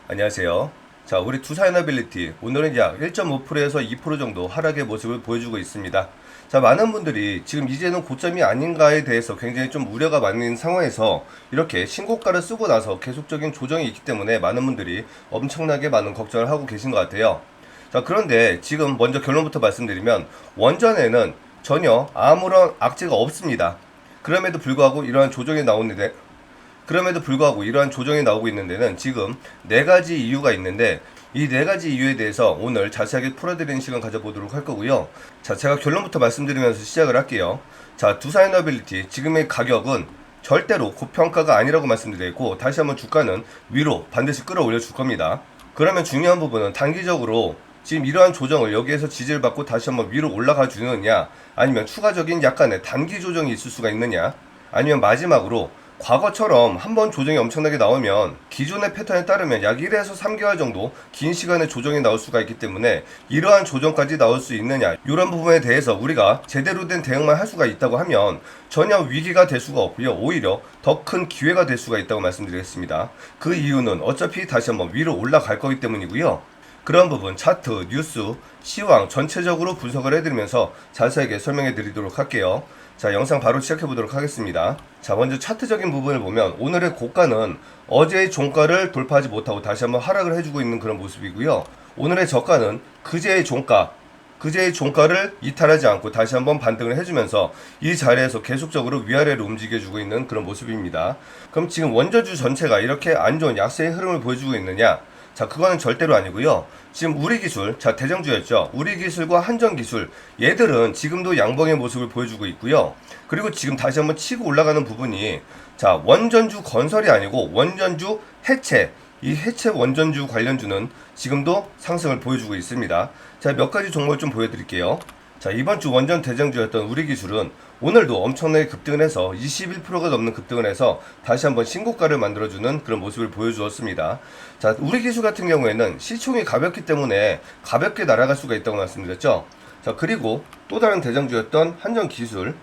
안녕하세요. 자, 우리 두산에너빌리티 오늘은 약 1.5%에서 2% 정도 하락의 모습을 보여주고 있습니다. 자, 많은 분들이 지금 이제는 고점이 아닌가에 대해서 굉장히 좀 우려가 많은 상황에서 이렇게 신고가를 쓰고 나서 계속적인 조정이 있기 때문에 많은 분들이 엄청나게 많은 걱정을 하고 계신 것 같아요. 자, 그런데 지금 먼저 결론부터 말씀드리면 원전에는 전혀 아무런 악재가 없습니다. 그럼에도 불구하고 이러한 조정이 나오는데 그럼에도 불구하고 이러한 조정이 나오고 있는 데는 지금 네 가지 이유가 있는데 이 네 가지 이유에 대해서 오늘 자세하게 풀어드리는 시간 가져보도록 할 거고요. 자, 제가 결론부터 말씀드리면서 시작을 할게요. 자, 두산에너빌리티 지금의 가격은 절대로 고평가가 아니라고 말씀드렸고 다시 한번 주가는 위로 반드시 끌어올려 줄 겁니다. 그러면 중요한 부분은 단기적으로 지금 이러한 조정을 여기에서 지지를 받고 다시 한번 위로 올라가 주느냐, 아니면 추가적인 약간의 단기 조정이 있을 수가 있느냐, 아니면 마지막으로 과거처럼 한번 조정이 엄청나게 나오면 기존의 패턴에 따르면 약 1에서 3개월 정도 긴 시간의 조정이 나올 수가 있기 때문에 이러한 조정까지 나올 수 있느냐, 이런 부분에 대해서 우리가 제대로 된 대응만 할 수가 있다고 하면 전혀 위기가 될 수가 없고요. 오히려 더 큰 기회가 될 수가 있다고 말씀드리겠습니다. 그 이유는 어차피 다시 한번 위로 올라갈 거기 때문이고요. 그런 부분 차트, 뉴스, 시황 전체적으로 분석을 해드리면서 자세하게 설명해 드리도록 할게요. 자, 영상 바로 시작해 보도록 하겠습니다. 자, 먼저 차트적인 부분을 보면 오늘의 고가는 어제의 종가를 돌파하지 못하고 다시 한번 하락을 해주고 있는 그런 모습이고요. 오늘의 저가는 그제의 종가를 이탈하지 않고 다시 한번 반등을 해주면서 이 자리에서 계속적으로 위아래로 움직여주고 있는 그런 모습입니다. 그럼 지금 원저주 전체가 이렇게 안 좋은 약세의 흐름을 보여주고 있느냐? 자, 그거는 절대로 아니고요. 지금 우리기술, 자, 대장주였죠. 우리기술과 한전기술, 얘들은 지금도 양봉의 모습을 보여주고 있고요. 그리고 지금 다시 한번 치고 올라가는 부분이, 자, 원전주 건설이 아니고 원전주 해체, 이 해체 원전주 관련주는 지금도 상승을 보여주고 있습니다. 자, 몇 가지 종목을 좀 보여드릴게요. 자, 이번 주 원전 대장주였던 우리기술은 오늘도 엄청나게 급등을 해서 21%가 넘는 급등을 해서 다시 한번 신고가를 만들어주는 그런 모습을 보여주었습니다. 자, 우리기술 같은 경우에는 시총이 가볍기 때문에 가볍게 날아갈 수가 있다고 말씀드렸죠. 자, 그리고 또 다른 대장주였던 한전기술,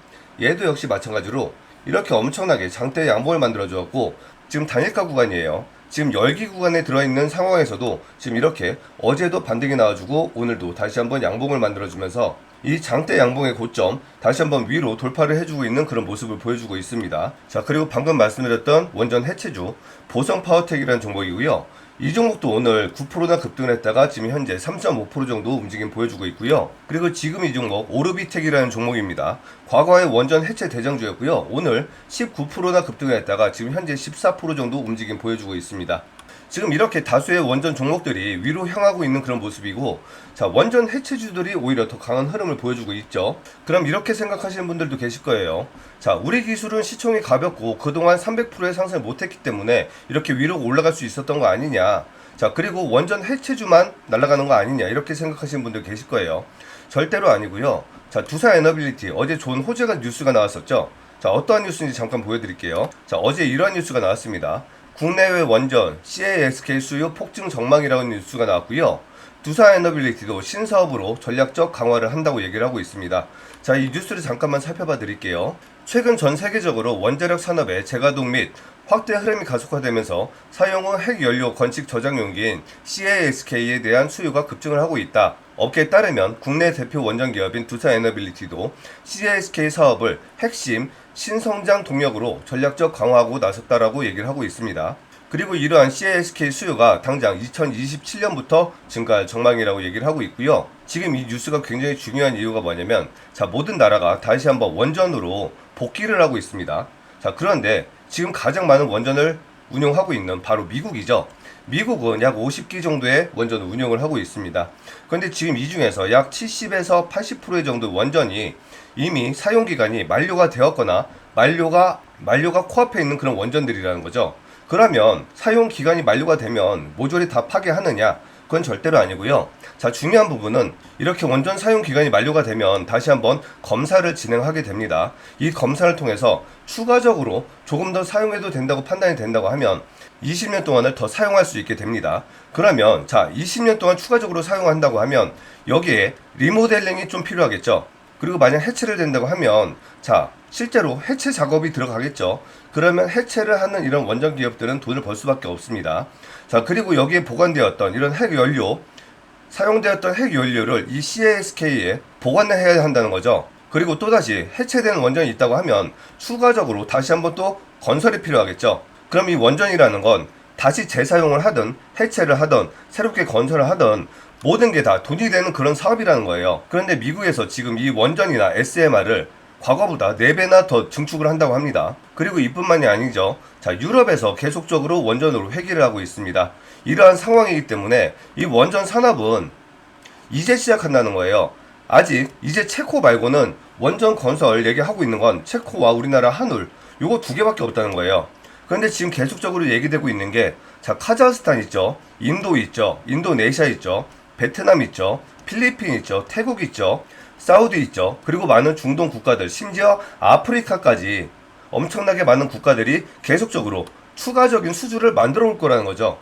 얘도 역시 마찬가지로 이렇게 엄청나게 장대 양봉을 만들어주었고 지금 단일가 구간이에요. 지금 열기 구간에 들어있는 상황에서도 지금 이렇게 어제도 반등이 나와주고 오늘도 다시 한번 양봉을 만들어주면서 이 장대 양봉의 고점 다시 한번 위로 돌파를 해주고 있는 그런 모습을 보여주고 있습니다. 자, 그리고 방금 말씀드렸던 원전 해체주 보성파워텍이라는 종목이고요. 이 종목도 오늘 9%나 급등을 했다가 지금 현재 3.5% 정도 움직임 보여주고 있고요. 그리고 지금 이 종목 오르비텍이라는 종목입니다. 과거의 원전 해체 대장주였고요. 오늘 19%나 급등을 했다가 지금 현재 14% 정도 움직임 보여주고 있습니다. 지금 이렇게 다수의 원전 종목들이 위로 향하고 있는 그런 모습이고, 자, 원전 해체주들이 오히려 더 강한 흐름을 보여주고 있죠. 그럼 이렇게 생각하시는 분들도 계실 거예요. 자, 우리 기술은 시총이 가볍고 그동안 300%의 상승을 못했기 때문에 이렇게 위로 올라갈 수 있었던 거 아니냐. 자, 그리고 원전 해체주만 날아가는 거 아니냐, 이렇게 생각하시는 분들 계실 거예요. 절대로 아니고요. 자, 두산에너빌리티 어제 좋은 호재가 뉴스가 나왔었죠. 자, 어떠한 뉴스인지 잠깐 보여드릴게요. 자, 어제 이러한 뉴스가 나왔습니다. 국내외 원전 CASK 수요 폭증 전망이라는 뉴스가 나왔고요. 두산에너빌리티도 신사업으로 전략적 강화를 한다고 얘기를 하고 있습니다. 자, 이 뉴스를 잠깐만 살펴봐 드릴게요. 최근 전 세계적으로 원자력 산업의 재가동 및 확대 흐름이 가속화되면서 사용 후 핵연료 건축 저장 용기인 CASK에 대한 수요가 급증을 하고 있다. 업계에 따르면 국내 대표 원전 기업인 두산에너빌리티도 CASK 사업을 핵심 신성장 동력으로 전략적 강화하고 나섰다라고 얘기를 하고 있습니다. 그리고 이러한 CASK 수요가 당장 2027년부터 증가할 전망이라고 얘기를 하고 있고요. 지금 이 뉴스가 굉장히 중요한 이유가 뭐냐면, 자, 모든 나라가 다시 한번 원전으로 복귀를 하고 있습니다. 자, 그런데 지금 가장 많은 원전을 운용하고 있는 바로 미국이죠. 미국은 약 50기 정도의 원전을 운용을 하고 있습니다. 그런데 지금 이 중에서 약 70에서 80% 정도 원전이 이미 사용기간이 만료가 되었거나 만료가 코앞에 있는 그런 원전들이라는 거죠. 그러면 사용기간이 만료가 되면 모조리 다 파괴하느냐? 그건 절대로 아니고요. 자, 중요한 부분은 이렇게 원전 사용기간이 만료가 되면 다시 한번 검사를 진행하게 됩니다. 이 검사를 통해서 추가적으로 조금 더 사용해도 된다고 판단이 된다고 하면 20년 동안을 더 사용할 수 있게 됩니다. 그러면 자, 20년 동안 추가적으로 사용한다고 하면 여기에 리모델링이 좀 필요하겠죠. 그리고 만약 해체를 된다고 하면 자 실제로 해체 작업이 들어가겠죠. 그러면 해체를 하는 이런 원전 기업들은 돈을 벌 수밖에 없습니다. 자 그리고 여기에 보관되었던 이런 핵연료, 사용되었던 핵연료를 이 CASK에 보관을 해야 한다는 거죠. 그리고 또다시 해체되는 원전이 있다고 하면 추가적으로 다시 한번 또 건설이 필요하겠죠. 그럼 이 원전이라는 건 다시 재사용을 하든 해체를 하든 새롭게 건설을 하든 모든 게 다 돈이 되는 그런 사업이라는 거예요. 그런데 미국에서 지금 이 원전이나 SMR을 과거보다 4배나 더 증축을 한다고 합니다. 그리고 이뿐만이 아니죠. 자, 유럽에서 계속적으로 원전으로 회귀를 하고 있습니다. 이러한 상황이기 때문에 이 원전 산업은 이제 시작한다는 거예요. 아직 이제 체코 말고는 원전 건설 얘기하고 있는 건 체코와 우리나라 한울 요거 2개밖에 없다는 거예요. 그런데 지금 계속적으로 얘기되고 있는 게 자 카자흐스탄 있죠, 인도 있죠, 인도네시아 있죠, 베트남 있죠, 필리핀 있죠, 태국 있죠, 사우디 있죠. 그리고 많은 중동 국가들, 심지어 아프리카까지 엄청나게 많은 국가들이 계속적으로 추가적인 수주를 만들어 올 거라는 거죠.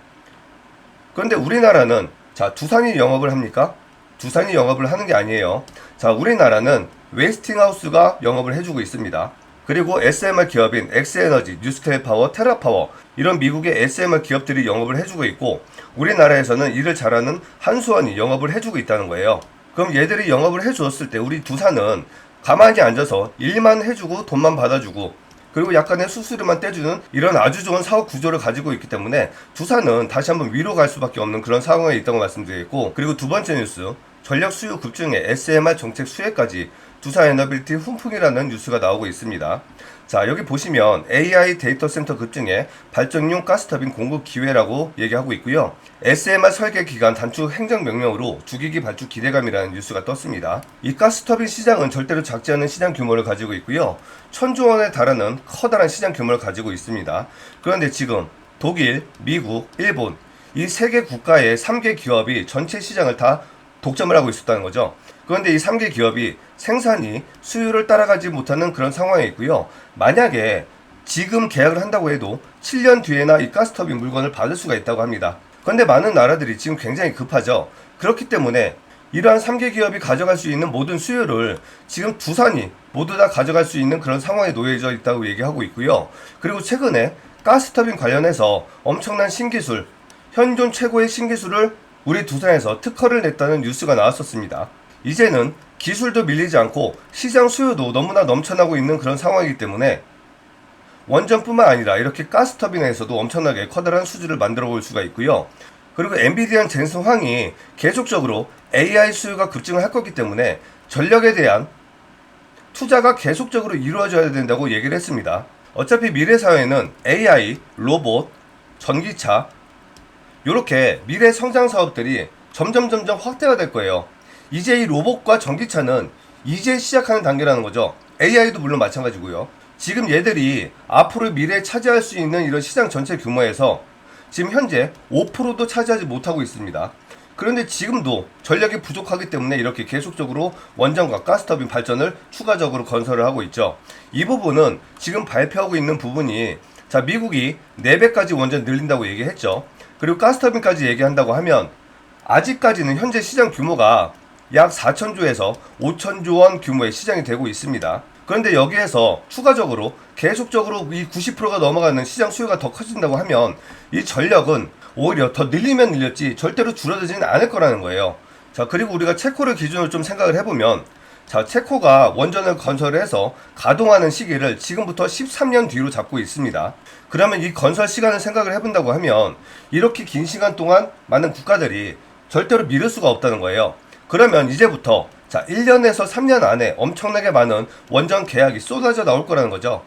그런데 우리나라는 자 두산이 영업을 합니까? 두산이 영업을 하는 게 아니에요. 자 우리나라는 웨스팅하우스가 영업을 해주고 있습니다. 그리고 SMR 기업인 엑스에너지, 뉴스텔파워, 테라파워 이런 미국의 SMR 기업들이 영업을 해주고 있고 우리나라에서는 일을 잘하는 한수원이 영업을 해주고 있다는 거예요. 그럼 얘들이 영업을 해주었을 때 우리 두산은 가만히 앉아서 일만 해주고 돈만 받아주고 그리고 약간의 수수료만 떼주는 이런 아주 좋은 사업 구조를 가지고 있기 때문에 두산은 다시 한번 위로 갈 수밖에 없는 그런 상황에 있다고 말씀드리겠고, 그리고 두 번째 뉴스, 전력 수요 급증에 SMR 정책 수혜까지 두산에너빌티 훈풍이라는 뉴스가 나오고 있습니다. 자 여기 보시면 AI 데이터 센터 급증에 발전용 가스터빈 공급 기회라고 얘기하고 있고요. SMR 설계 기간 단축 행정명령으로 주기기 발주 기대감이라는 뉴스가 떴습니다. 이 가스터빈 시장은 절대로 작지 않은 시장 규모를 가지고 있고요. 1000조 원에 달하는 커다란 시장 규모를 가지고 있습니다. 그런데 지금 독일, 미국, 일본 이 3개 국가의 3개 기업이 전체 시장을 다 독점을 하고 있었다는 거죠. 그런데 이 3개 기업이 생산이 수요를 따라가지 못하는 그런 상황에 있고요. 만약에 지금 계약을 한다고 해도 7년 뒤에나 이 가스터빈 물건을 받을 수가 있다고 합니다. 그런데 많은 나라들이 지금 굉장히 급하죠. 그렇기 때문에 이러한 3개 기업이 가져갈 수 있는 모든 수요를 지금 두산이 모두 다 가져갈 수 있는 그런 상황에 놓여져 있다고 얘기하고 있고요. 그리고 최근에 가스터빈 관련해서 엄청난 신기술, 현존 최고의 신기술을 우리 두산에서 특허를 냈다는 뉴스가 나왔었습니다. 이제는 기술도 밀리지 않고 시장 수요도 너무나 넘쳐나고 있는 그런 상황이기 때문에 원전뿐만 아니라 이렇게 가스터빈에서도 엄청나게 커다란 수주를 만들어 볼 수가 있고요. 그리고 엔비디아 젠슨 황이 계속적으로 AI 수요가 급증을 할 거기 때문에 전력에 대한 투자가 계속적으로 이루어져야 된다고 얘기를 했습니다. 어차피 미래 사회는 AI, 로봇, 전기차 이렇게 미래 성장 사업들이 점점 확대가 될 거예요. 이제 이 로봇과 전기차는 이제 시작하는 단계라는 거죠. AI도 물론 마찬가지고요. 지금 얘들이 앞으로 미래에 차지할 수 있는 이런 시장 전체 규모에서 지금 현재 5%도 차지하지 못하고 있습니다. 그런데 지금도 전력이 부족하기 때문에 이렇게 계속적으로 원전과 가스터빈 발전을 추가적으로 건설을 하고 있죠. 이 부분은 지금 발표하고 있는 부분이 자 미국이 4배까지 원전 늘린다고 얘기했죠. 그리고 가스터빈까지 얘기한다고 하면 아직까지는 현재 시장 규모가 약 4천조에서 5천조 원 규모의 시장이 되고 있습니다. 그런데 여기에서 추가적으로 계속적으로 이 90%가 넘어가는 시장 수요가 더 커진다고 하면 이 전력은 오히려 더 늘리면 늘렸지 절대로 줄어들지는 않을 거라는 거예요. 자 그리고 우리가 체코를 기준으로 좀 생각을 해보면 자 체코가 원전을 건설해서 가동하는 시기를 지금부터 13년 뒤로 잡고 있습니다. 그러면 이 건설 시간을 생각을 해본다고 하면 이렇게 긴 시간 동안 많은 국가들이 절대로 미룰 수가 없다는 거예요. 그러면 이제부터 자 1년에서 3년 안에 엄청나게 많은 원전 계약이 쏟아져 나올 거라는 거죠.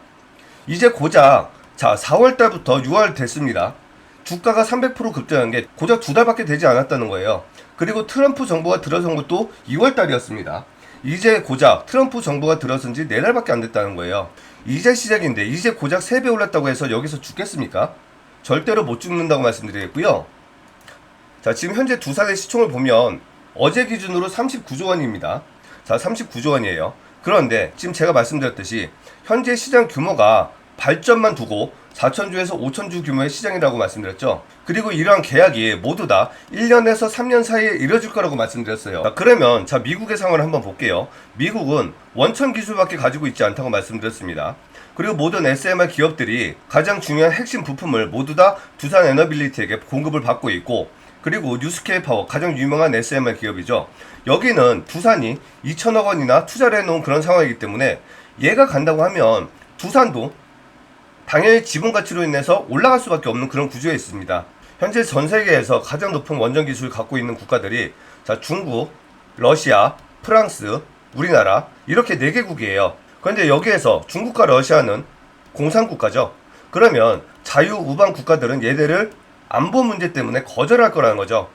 이제 고작 자 4월달부터 6월 됐습니다. 주가가 300% 급등한 게 고작 2달밖에 되지 않았다는 거예요. 그리고 트럼프 정부가 들어선 것도 2월달이었습니다. 이제 고작 트럼프 정부가 들어선 지 4달밖에 안 됐다는 거예요. 이제 시작인데 이제 고작 3배 올랐다고 해서 여기서 죽겠습니까? 절대로 못 죽는다고 말씀드리겠고요. 자 지금 현재 두산의 시총을 보면 어제 기준으로 39조 원입니다. 자 39조 원이에요. 그런데 지금 제가 말씀드렸듯이 현재 시장 규모가 발전만 두고 4천주에서 5천주 규모의 시장이라고 말씀드렸죠. 그리고 이러한 계약이 모두 다 1년에서 3년 사이에 이뤄질 거라고 말씀드렸어요. 자, 그러면 미국의 상황을 한번 볼게요. 미국은 원천 기술밖에 가지고 있지 않다고 말씀드렸습니다. 그리고 모든 SMR 기업들이 가장 중요한 핵심 부품을 모두 다 두산 에너빌리티에게 공급을 받고 있고, 그리고 뉴스케일 파워 가장 유명한 SMR 기업이죠. 여기는 두산이 2천억 원이나 투자를 해놓은 그런 상황이기 때문에 얘가 간다고 하면 두산도 당연히 지분 가치로 인해서 올라갈 수밖에 없는 그런 구조에 있습니다. 현재 전 세계에서 가장 높은 원전 기술을 갖고 있는 국가들이 중국, 러시아, 프랑스, 우리나라 이렇게 4개국이에요. 그런데 여기에서 중국과 러시아는 공산국가죠. 그러면 자유우방 국가들은 얘네를 안보 문제 때문에 거절할 거라는 거죠.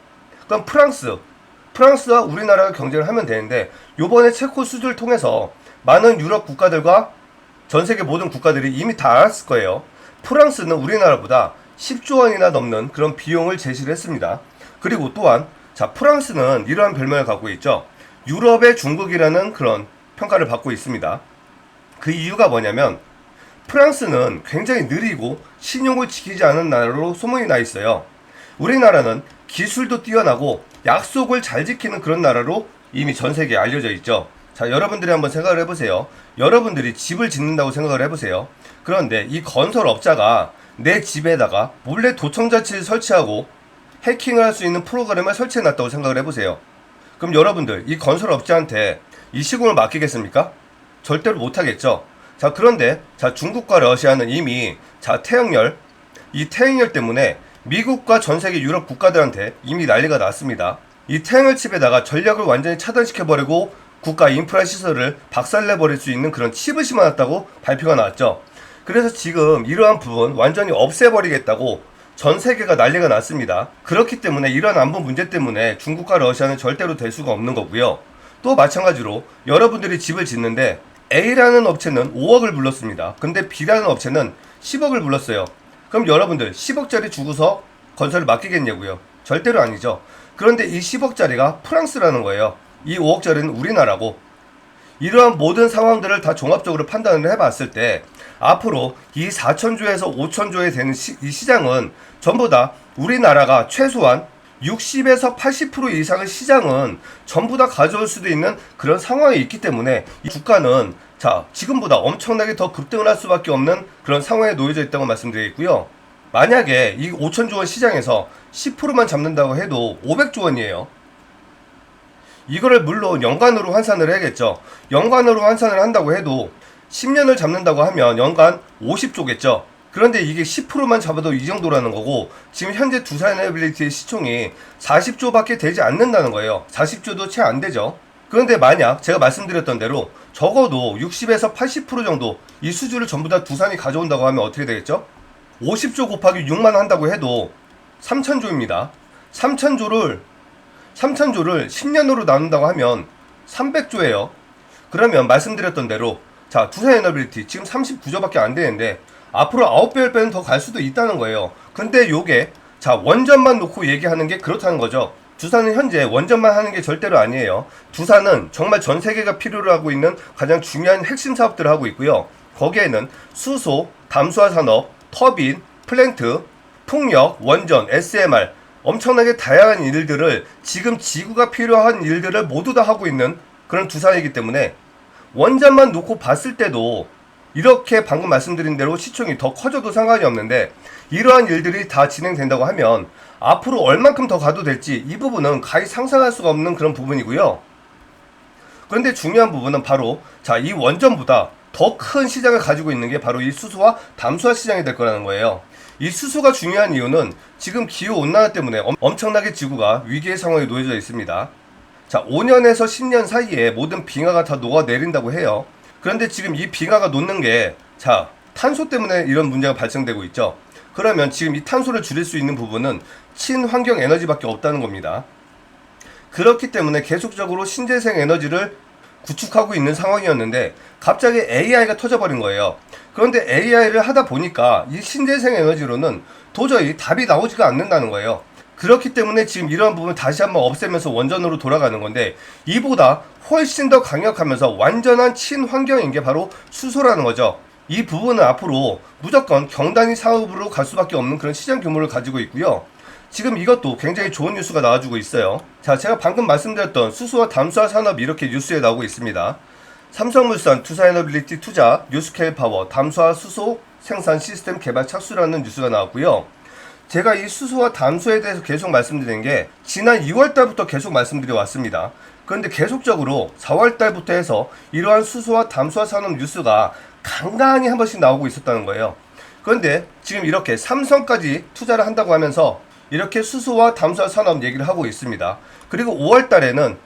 그럼 프랑스와 우리나라가 경쟁을 하면 되는데, 요번에 체코 수주를 통해서 많은 유럽 국가들과 전 세계 모든 국가들이 이미 다 알았을 거예요. 프랑스는 우리나라보다 10조 원이나 넘는 그런 비용을 제시를 했습니다. 그리고 또한 프랑스는 이러한 별명을 갖고 있죠. 유럽의 중국이라는 그런 평가를 받고 있습니다. 그 이유가 뭐냐면 프랑스는 굉장히 느리고 신용을 지키지 않은 나라로 소문이 나 있어요. 우리나라는 기술도 뛰어나고 약속을 잘 지키는 그런 나라로 이미 전 세계에 알려져 있죠. 여러분들이 한번 생각을 해보세요. 여러분들이 집을 짓는다고 생각을 해보세요. 그런데 이 건설업자가 내 집에다가 몰래 도청자치를 설치하고 해킹을 할 수 있는 프로그램을 설치해놨다고 생각을 해보세요. 그럼 여러분들 이 건설업자한테 이 시공을 맡기겠습니까? 절대로 못하겠죠. 그런데 중국과 러시아는 이미 이 태행열 때문에 미국과 전세계 유럽 국가들한테 이미 난리가 났습니다. 이 태행열 칩에다가 전력을 완전히 차단시켜버리고 국가 인프라 시설을 박살내버릴 수 있는 그런 칩을 심어놨다고 발표가 나왔죠. 그래서 지금 이러한 부분 완전히 없애버리겠다고 전 세계가 난리가 났습니다. 그렇기 때문에 이러한 안보 문제 때문에 중국과 러시아는 절대로 될 수가 없는 거고요. 또 마찬가지로 여러분들이 집을 짓는데 A라는 업체는 5억을 불렀습니다. 근데 B라는 업체는 10억을 불렀어요. 그럼 여러분들 10억짜리 주고서 건설을 맡기겠냐고요? 절대로 아니죠. 그런데 이 10억짜리가 프랑스라는 거예요. 이 5억짜리는 우리나라고. 이러한 모든 상황들을 다 종합적으로 판단을 해봤을 때 앞으로 이 4천조에서 5천조에 되는 이 시장은 전부 다 우리나라가 최소한 60에서 80% 이상의 시장은 전부 다 가져올 수도 있는 그런 상황이 있기 때문에 이 주가는 지금보다 엄청나게 더 급등을 할 수밖에 없는 그런 상황에 놓여져 있다고 말씀드리겠고요. 만약에 이 5천조 원 시장에서 10%만 잡는다고 해도 500조 원이에요. 이거를 물론 연간으로 환산을 해야겠죠. 연간으로 환산을 한다고 해도 10년을 잡는다고 하면 연간 50조겠죠. 그런데 이게 10%만 잡아도 이 정도라는 거고, 지금 현재 두산에너빌리티의 시총이 40조밖에 되지 않는다는 거예요. 40조도 채 안 되죠. 그런데 만약 제가 말씀드렸던 대로 적어도 60에서 80% 정도 이 수주를 전부 다 두산이 가져온다고 하면 어떻게 되겠죠? 50조 곱하기 6만 한다고 해도 3천조입니다. 3천조를 10년으로 나눈다고 하면 300조예요. 그러면 말씀드렸던 대로 두산에너빌리티 지금 39조밖에 안 되는데 앞으로 9배, 10배는 더 갈 수도 있다는 거예요. 근데 요게 원전만 놓고 얘기하는 게 그렇다는 거죠. 두산은 현재 원전만 하는 게 절대로 아니에요. 두산은 정말 전 세계가 필요로 하고 있는 가장 중요한 핵심 사업들을 하고 있고요. 거기에는 수소, 담수화 산업, 터빈, 플랜트, 풍력, 원전, SMR 엄청나게 다양한 일들을, 지금 지구가 필요한 일들을 모두 다 하고 있는 그런 두산이기 때문에 원전만 놓고 봤을 때도 이렇게 방금 말씀드린 대로 시총이 더 커져도 상관이 없는데, 이러한 일들이 다 진행된다고 하면 앞으로 얼만큼 더 가도 될지 이 부분은 가히 상상할 수가 없는 그런 부분이고요. 그런데 중요한 부분은 바로 이 원전보다 더 큰 시장을 가지고 있는 게 바로 이 수소와 담수화 시장이 될 거라는 거예요. 이 수소가 중요한 이유는 지금 기후온난화 때문에 엄청나게 지구가 위기의 상황에 놓여져 있습니다. 5년에서 10년 사이에 모든 빙하가 다 녹아내린다고 해요. 그런데 지금 이 빙하가 녹는 게 탄소 때문에 이런 문제가 발생되고 있죠. 그러면 지금 이 탄소를 줄일 수 있는 부분은 친환경 에너지밖에 없다는 겁니다. 그렇기 때문에 계속적으로 신재생 에너지를 구축하고 있는 상황이었는데 갑자기 AI가 터져버린 거예요. 그런데 AI를 하다 보니까 이 신재생 에너지로는 도저히 답이 나오지가 않는다는 거예요. 그렇기 때문에 지금 이러한 부분을 다시 한번 없애면서 원전으로 돌아가는 건데, 이보다 훨씬 더 강력하면서 완전한 친환경인 게 바로 수소라는 거죠. 이 부분은 앞으로 무조건 경단위 사업으로 갈 수밖에 없는 그런 시장 규모를 가지고 있고요. 지금 이것도 굉장히 좋은 뉴스가 나와주고 있어요. 자, 제가 방금 말씀드렸던 수소와 담수화 산업이 이렇게 뉴스에 나오고 있습니다. 삼성물산 투사에너빌리티 투자 뉴스케일 파워 담수화 수소 생산 시스템 개발 착수라는 뉴스가 나왔고요. 제가 이 수소와 담수에 대해서 계속 말씀드린 게 지난 2월달부터 계속 말씀드려 왔습니다. 그런데 계속적으로 4월달부터 해서 이러한 수소와 담수화 산업 뉴스가 간간히 한 번씩 나오고 있었다는 거예요. 그런데 지금 이렇게 삼성까지 투자를 한다고 하면서 이렇게 수소와 담수화 산업 얘기를 하고 있습니다. 그리고 5월달에는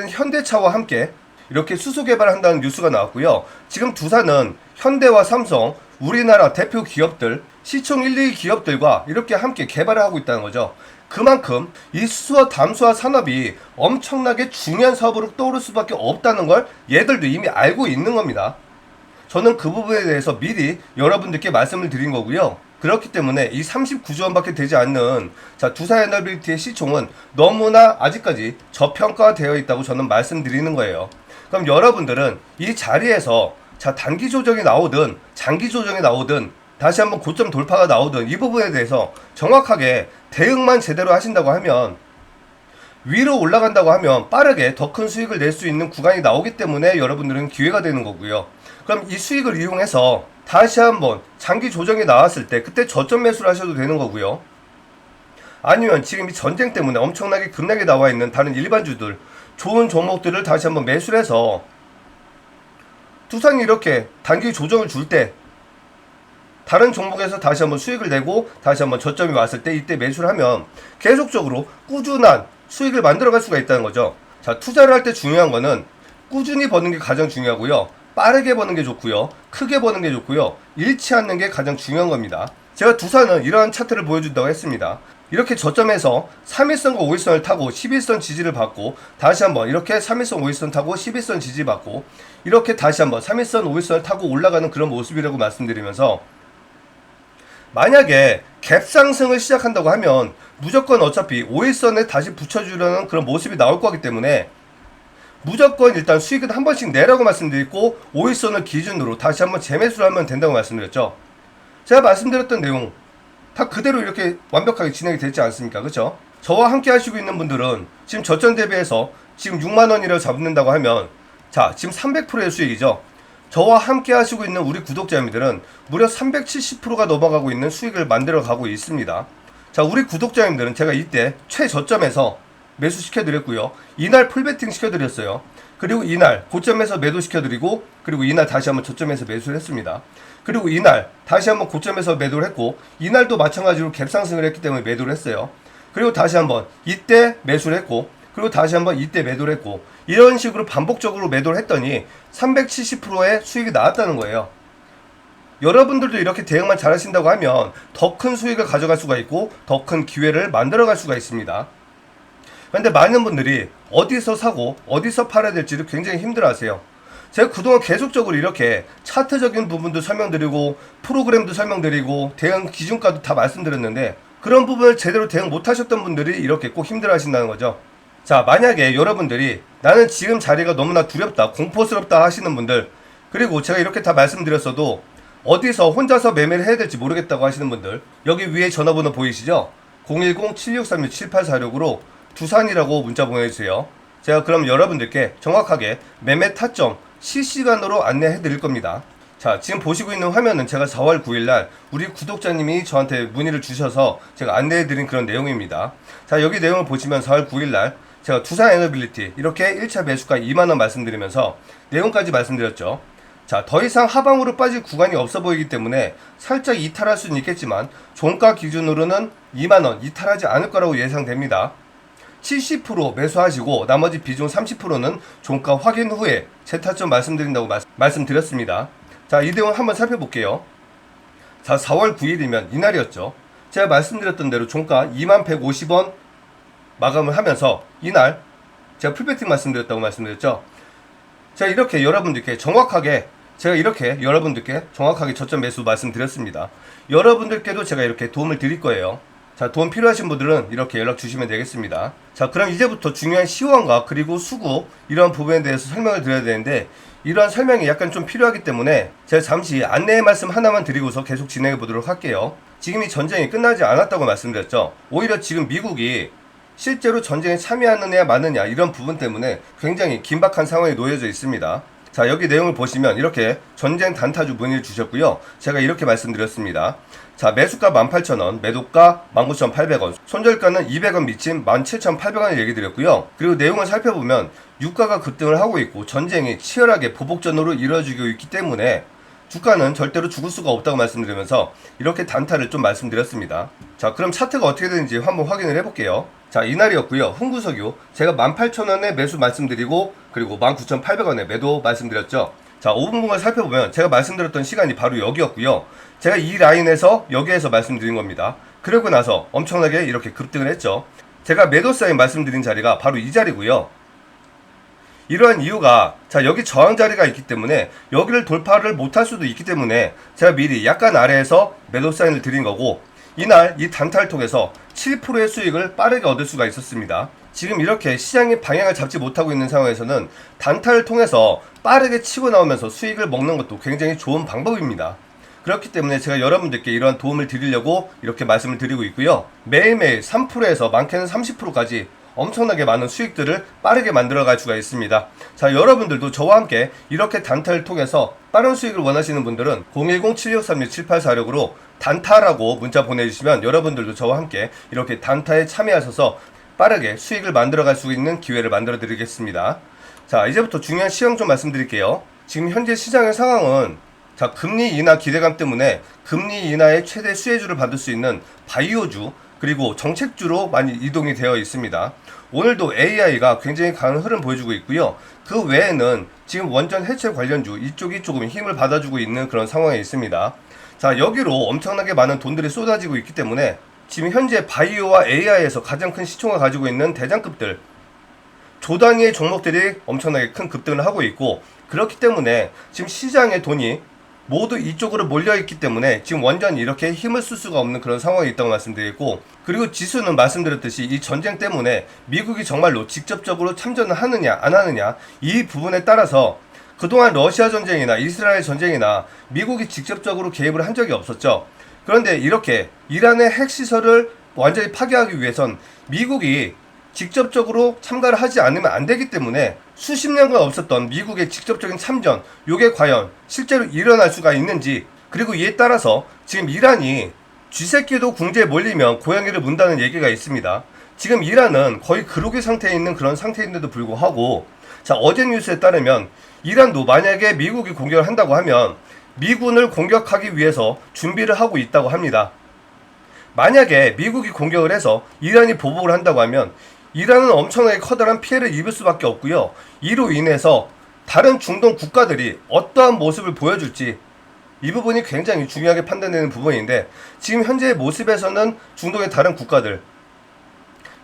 현대차와 함께 이렇게 수소 개발을 한다는 뉴스가 나왔고요. 지금 두산은 현대와 삼성, 우리나라 대표 기업들, 시총 1, 2위 기업들과 이렇게 함께 개발을 하고 있다는 거죠. 그만큼 이 수소와 담수화 산업이 엄청나게 중요한 사업으로 떠오를 수밖에 없다는 걸 얘들도 이미 알고 있는 겁니다. 저는 그 부분에 대해서 미리 여러분들께 말씀을 드린 거고요. 그렇기 때문에 이 39조 원밖에 되지 않는 두산에너빌리티의 시총은 너무나 아직까지 저평가되어 있다고 저는 말씀드리는 거예요. 그럼 여러분들은 이 자리에서 단기 조정이 나오든 장기 조정이 나오든 다시 한번 고점 돌파가 나오든 이 부분에 대해서 정확하게 대응만 제대로 하신다고 하면 위로 올라간다고 하면 빠르게 더 큰 수익을 낼 수 있는 구간이 나오기 때문에 여러분들은 기회가 되는 거고요. 그럼 이 수익을 이용해서 다시 한번 장기 조정이 나왔을 때 그때 저점 매수를 하셔도 되는 거고요. 아니면 지금 이 전쟁 때문에 엄청나게 급락이 나와 있는 다른 일반주들 좋은 종목들을 다시 한번 매수를 해서 두산이 이렇게 단기 조정을 줄 때 다른 종목에서 다시 한번 수익을 내고 다시 한번 저점이 왔을 때 이때 매수를 하면 계속적으로 꾸준한 수익을 만들어갈 수가 있다는 거죠. 자, 투자를 할 때 중요한 거는 꾸준히 버는 게 가장 중요하고요. 빠르게 버는 게 좋고요. 크게 버는 게 좋고요. 잃지 않는 게 가장 중요한 겁니다. 제가 두산은 이러한 차트를 보여준다고 했습니다. 이렇게 저점에서 3일선과 5일선을 타고 11선 지지를 받고 다시 한번 이렇게 3일선 5일선 타고 11선 지지 받고 이렇게 다시 한번 3일선 5일선을 타고 올라가는 그런 모습이라고 말씀드리면서 만약에 갭 상승을 시작한다고 하면 무조건 어차피 5일선에 다시 붙여주려는 그런 모습이 나올 거기 때문에 무조건 일단 수익은 한 번씩 내라고 말씀드리고 5일선을 기준으로 다시 한번 재매수를 하면 된다고 말씀드렸죠. 제가 말씀드렸던 내용 다 그대로 이렇게 완벽하게 진행이 됐지 않습니까? 그렇죠? 저와 함께 하시고 있는 분들은 지금 저점 대비해서 지금 6만원이라고 잡는다고 하면 자 지금 300%의 수익이죠. 저와 함께 하시고 있는 우리 구독자님들은 무려 370%가 넘어가고 있는 수익을 만들어 가고 있습니다. 자, 우리 구독자님들은 제가 이때 최저점에서 매수 시켜드렸고요. 이날 풀베팅 시켜드렸어요. 그리고 이날 고점에서 매도 시켜드리고 그리고 이날 다시 한번 저점에서 매수를 했습니다. 그리고 이날 다시 한번 고점에서 매도를 했고 이날도 마찬가지로 갭상승을 했기 때문에 매도를 했어요. 그리고 다시 한번 이때 매수를 했고 그리고 다시 한번 이때 매도를 했고 이런 식으로 반복적으로 매도를 했더니 370%의 수익이 나왔다는 거예요. 여러분들도 이렇게 대응만 잘 하신다고 하면 더 큰 수익을 가져갈 수가 있고 더 큰 기회를 만들어 갈 수가 있습니다. 그런데 많은 분들이 어디서 사고 어디서 팔아야 될지를 굉장히 힘들어 하세요. 제가 그동안 계속적으로 이렇게 차트적인 부분도 설명드리고 프로그램도 설명드리고 대응 기준가도 다 말씀드렸는데 그런 부분을 제대로 대응 못 하셨던 분들이 이렇게 꼭 힘들어 하신다는 거죠. 자, 만약에 여러분들이 나는 지금 자리가 너무나 두렵다 공포스럽다 하시는 분들 그리고 제가 이렇게 다 말씀드렸어도 어디서 혼자서 매매를 해야 될지 모르겠다고 하시는 분들 여기 위에 전화번호 보이시죠? 010-7636-7846으로 두산이라고 문자 보내주세요. 제가 그럼 여러분들께 정확하게 매매 타점 실시간으로 안내해 드릴 겁니다. 자, 지금 보시고 있는 화면은 제가 4월 9일날 우리 구독자님이 저한테 문의를 주셔서 제가 안내해 드린 그런 내용입니다. 자, 여기 내용을 보시면 4월 9일날 제가 두산에너빌리티 이렇게 1차 매수가 2만원 말씀드리면서 내용까지 말씀드렸죠. 자, 더 이상 하방으로 빠질 구간이 없어 보이기 때문에 살짝 이탈할 수는 있겠지만 종가 기준으로는 2만원 이탈하지 않을 거라고 예상됩니다. 70% 매수하시고 나머지 비중 30%는 종가 확인 후에 재타점 말씀드린다고 말씀드렸습니다. 자, 이 내용 한번 살펴볼게요. 자, 4월 9일이면 이날이었죠. 제가 말씀드렸던 대로 종가 2150원 마감을 하면서 이날 제가 풀베팅 말씀드렸다고 말씀드렸죠. 제가 이렇게 여러분들께 정확하게 저점 매수 말씀드렸습니다. 여러분들께도 제가 이렇게 도움을 드릴 거예요. 자, 도움 필요하신 분들은 이렇게 연락 주시면 되겠습니다. 자, 그럼 이제부터 중요한 시황과 그리고 수급 이런 부분에 대해서 설명을 드려야 되는데 이러한 설명이 약간 좀 필요하기 때문에 제가 잠시 안내의 말씀 하나만 드리고서 계속 진행해 보도록 할게요. 지금 이 전쟁이 끝나지 않았다고 말씀드렸죠. 오히려 지금 미국이 실제로 전쟁에 참여하느냐 마느냐 이런 부분 때문에 굉장히 긴박한 상황에 놓여져 있습니다. 자, 여기 내용을 보시면 이렇게 전쟁 단타주 문의를 주셨고요. 제가 이렇게 말씀드렸습니다. 자, 매수가 18,000원, 매도가 19,800원, 손절가는 200원 미친 17,800원을 얘기 드렸고요. 그리고 내용을 살펴보면 유가가 급등을 하고 있고 전쟁이 치열하게 보복전으로 이루어지고 있기 때문에 주가는 절대로 죽을 수가 없다고 말씀드리면서 이렇게 단타를 좀 말씀드렸습니다. 자, 그럼 차트가 어떻게 되는지 한번 확인을 해볼게요. 자, 이날이었고요. 흥구석유 제가 18,000원에 매수 말씀드리고 그리고 19,800원에 매도 말씀드렸죠. 자, 5분봉을 살펴보면 제가 말씀드렸던 시간이 바로 여기였고요. 제가 이 라인에서 여기에서 말씀드린 겁니다. 그러고 나서 엄청나게 이렇게 급등을 했죠. 제가 매도 사인 말씀드린 자리가 바로 이 자리고요. 이러한 이유가 자, 여기 저항 자리가 있기 때문에 여기를 돌파를 못할 수도 있기 때문에 제가 미리 약간 아래에서 매도 사인을 드린 거고, 이날 이 단타를 통해서 7%의 수익을 빠르게 얻을 수가 있었습니다. 지금 이렇게 시장의 방향을 잡지 못하고 있는 상황에서는 단타를 통해서 빠르게 치고 나오면서 수익을 먹는 것도 굉장히 좋은 방법입니다. 그렇기 때문에 제가 여러분들께 이러한 도움을 드리려고 이렇게 말씀을 드리고 있고요. 매일매일 3%에서 많게는 30%까지 엄청나게 많은 수익들을 빠르게 만들어갈 수가 있습니다. 자, 여러분들도 저와 함께 이렇게 단타를 통해서 빠른 수익을 원하시는 분들은 010-7636-7846으로 단타라고 문자 보내주시면 여러분들도 저와 함께 이렇게 단타에 참여하셔서 빠르게 수익을 만들어갈 수 있는 기회를 만들어 드리겠습니다. 자, 이제부터 중요한 시황 좀 말씀드릴게요. 지금 현재 시장의 상황은 자, 금리 인하 기대감 때문에 금리 인하의 최대 수혜주를 받을 수 있는 바이오주 그리고 정책주로 많이 이동이 되어 있습니다. 오늘도 AI가 굉장히 강한 흐름 보여주고 있고요. 그 외에는 지금 원전 해체 관련주 이쪽이 조금 힘을 받아주고 있는 그런 상황에 있습니다. 자, 여기로 엄청나게 많은 돈들이 쏟아지고 있기 때문에 지금 현재 바이오와 AI에서 가장 큰 시총을 가지고 있는 대장급들 조 단위의 종목들이 엄청나게 큰 급등을 하고 있고, 그렇기 때문에 지금 시장의 돈이 모두 이쪽으로 몰려있기 때문에 지금 완전히 이렇게 힘을 쓸 수가 없는 그런 상황이 있다고 말씀드리고, 그리고 지수는 말씀드렸듯이 이 전쟁 때문에 미국이 정말로 직접적으로 참전을 하느냐 안 하느냐 이 부분에 따라서 그동안 러시아 전쟁이나 이스라엘 전쟁이나 미국이 직접적으로 개입을 한 적이 없었죠. 그런데 이렇게 이란의 핵시설을 완전히 파괴하기 위해선 미국이 직접적으로 참가를 하지 않으면 안 되기 때문에 수십 년간 없었던 미국의 직접적인 참전, 요게 과연 실제로 일어날 수가 있는지, 그리고 이에 따라서 지금 이란이 쥐새끼도 궁지에 몰리면 고양이를 문다는 얘기가 있습니다. 지금 이란은 거의 그로기 상태에 있는 그런 상태인데도 불구하고, 자, 어제 뉴스에 따르면 이란도 만약에 미국이 공격을 한다고 하면 미군을 공격하기 위해서 준비를 하고 있다고 합니다. 만약에 미국이 공격을 해서 이란이 보복을 한다고 하면 이란은 엄청나게 커다란 피해를 입을 수밖에 없고요. 이로 인해서 다른 중동 국가들이 어떠한 모습을 보여줄지 이 부분이 굉장히 중요하게 판단되는 부분인데, 지금 현재의 모습에서는 중동의 다른 국가들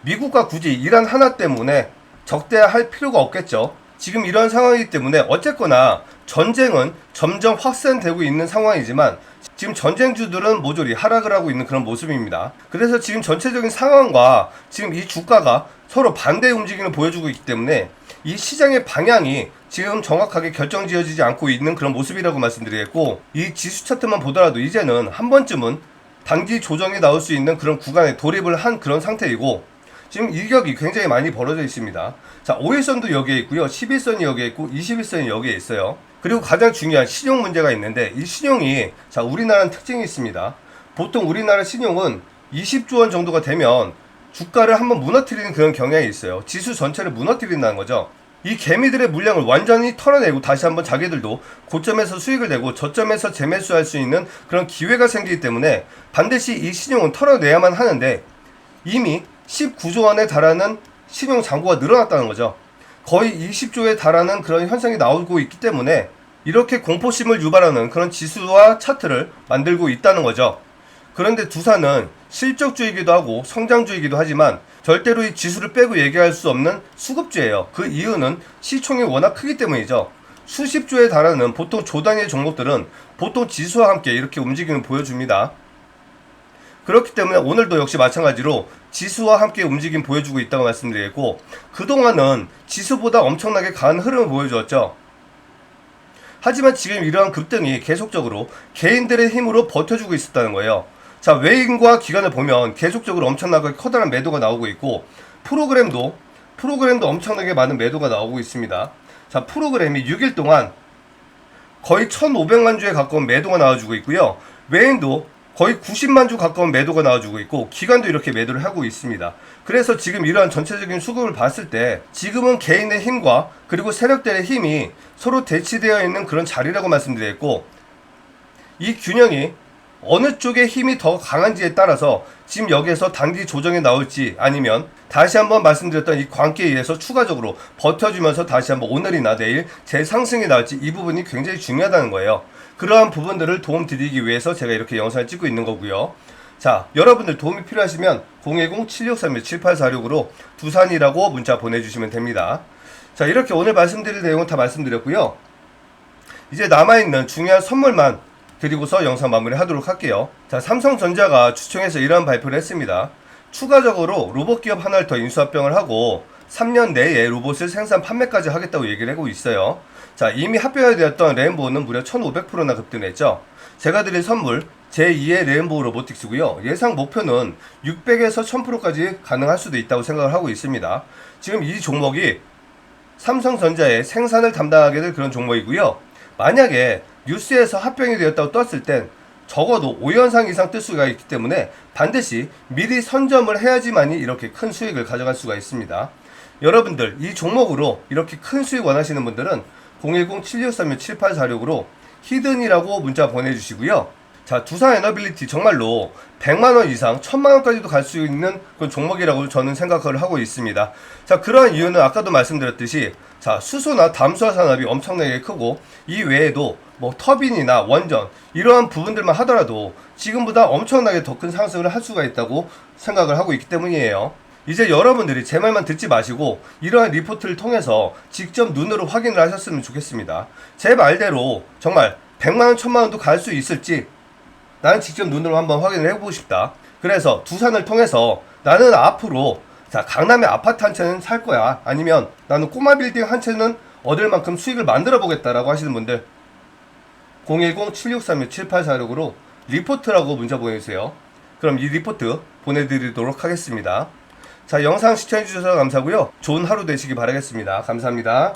미국과 굳이 이란 하나 때문에 적대할 필요가 없겠죠. 지금 이런 상황이기 때문에 어쨌거나 전쟁은 점점 확산되고 있는 상황이지만 지금 전쟁주들은 모조리 하락을 하고 있는 그런 모습입니다. 그래서 지금 전체적인 상황과 지금 이 주가가 서로 반대의 움직임을 보여주고 있기 때문에 이 시장의 방향이 지금 정확하게 결정지어지지 않고 있는 그런 모습이라고 말씀드리겠고, 이 지수 차트만 보더라도 이제는 한 번쯤은 단기 조정이 나올 수 있는 그런 구간에 돌입을 한 그런 상태이고, 지금 일격이 굉장히 많이 벌어져 있습니다. 자, 5일선도 여기에 있고요. 11선이 여기에 있고 21선이 여기에 있어요. 그리고 가장 중요한 신용 문제가 있는데, 이 신용이 자, 우리나라는 특징이 있습니다. 보통 우리나라 신용은 20조 원 정도가 되면 주가를 한번 무너뜨리는 그런 경향이 있어요. 지수 전체를 무너뜨린다는 거죠. 이 개미들의 물량을 완전히 털어내고 다시 한번 자기들도 고점에서 수익을 내고 저점에서 재매수할 수 있는 그런 기회가 생기기 때문에 반드시 이 신용은 털어내야만 하는데, 이미 19조 원에 달하는 신용 잔고가 늘어났다는 거죠. 거의 20조에 달하는 그런 현상이 나오고 있기 때문에 이렇게 공포심을 유발하는 그런 지수와 차트를 만들고 있다는 거죠. 그런데 두산은 실적주이기도 하고 성장주이기도 하지만 절대로 이 지수를 빼고 얘기할 수 없는 수급주예요. 그 이유는 시총이 워낙 크기 때문이죠. 수십조에 달하는 보통 조 단위의 종목들은 보통 지수와 함께 이렇게 움직임을 보여줍니다. 그렇기 때문에 오늘도 역시 마찬가지로 지수와 함께 움직임 보여주고 있다고 말씀드리고, 그동안은 지수보다 엄청나게 강한 흐름을 보여주었죠. 하지만 지금 이러한 급등이 계속적으로 개인들의 힘으로 버텨주고 있었다는 거예요. 자, 외인과 기관을 보면 계속적으로 엄청나게 커다란 매도가 나오고 있고, 프로그램도 엄청나게 많은 매도가 나오고 있습니다. 자, 프로그램이 6일 동안 거의 1,500만 주에 가까운 매도가 나와주고 있고요. 외인도 거의 90만 주 가까운 매도가 나와주고 있고, 기관도 이렇게 매도를 하고 있습니다. 그래서 지금 이러한 전체적인 수급을 봤을 때 지금은 개인의 힘과 그리고 세력들의 힘이 서로 대치되어 있는 그런 자리라고 말씀드렸고, 이 균형이 어느 쪽의 힘이 더 강한지에 따라서 지금 여기에서 단기 조정이 나올지, 아니면 다시 한번 말씀드렸던 이 광기에 의해서 추가적으로 버텨주면서 다시 한번 오늘이나 내일 재상승이 나올지, 이 부분이 굉장히 중요하다는 거예요. 그러한 부분들을 도움드리기 위해서 제가 이렇게 영상을 찍고 있는 거고요. 자, 여러분들 도움이 필요하시면 010-7631-7846으로 두산이라고 문자 보내주시면 됩니다. 자, 이렇게 오늘 말씀드릴 내용은 다 말씀드렸고요. 이제 남아있는 중요한 선물만 드리고서 영상 마무리하도록 할게요. 자, 삼성전자가 주총에서 이러한 발표를 했습니다. 추가적으로 로봇 기업 하나를 더 인수합병을 하고 3년 내에 로봇을 생산 판매까지 하겠다고 얘기를 하고 있어요. 자, 이미 합병이 되었던 레인보우는 무려 1500%나 급등했죠. 제가 드릴 선물 제2의 레인보우 로보틱스고요. 예상 목표는 600에서 1000%까지 가능할 수도 있다고 생각을 하고 있습니다. 지금 이 종목이 삼성전자의 생산을 담당하게 될 그런 종목이고요. 만약에 뉴스에서 합병이 되었다고 떴을 땐 적어도 5연상 이상 뜰 수가 있기 때문에 반드시 미리 선점을 해야지만이 이렇게 큰 수익을 가져갈 수가 있습니다. 여러분들 이 종목으로 이렇게 큰 수익 원하시는 분들은 010-7631-7846으로 히든이라고 문자 보내주시고요. 자, 두산 에너빌리티 정말로 100만원 이상 1000만원까지도 갈 수 있는 그런 종목이라고 저는 생각을 하고 있습니다. 자, 그러한 이유는 아까도 말씀드렸듯이, 자, 수소나 담수화 산업이 엄청나게 크고, 이 외에도 뭐 터빈이나 원전 이러한 부분들만 하더라도 지금보다 엄청나게 더 큰 상승을 할 수가 있다고 생각을 하고 있기 때문이에요. 이제 여러분들이 제 말만 듣지 마시고 이러한 리포트를 통해서 직접 눈으로 확인을 하셨으면 좋겠습니다. 제 말대로 정말 100만원, 1000만원도 갈 수 있을지 나는 직접 눈으로 한번 확인을 해보고 싶다. 그래서 두산을 통해서 나는 앞으로, 자, 강남의 아파트 한 채는 살 거야, 아니면 나는 꼬마 빌딩 한 채는 얻을 만큼 수익을 만들어 보겠다라고 하시는 분들 010-7631-7846으로 리포트라고 문자 보내주세요. 그럼 이 리포트 보내드리도록 하겠습니다. 자, 영상 시청해주셔서 감사하고요. 좋은 하루 되시기 바라겠습니다. 감사합니다.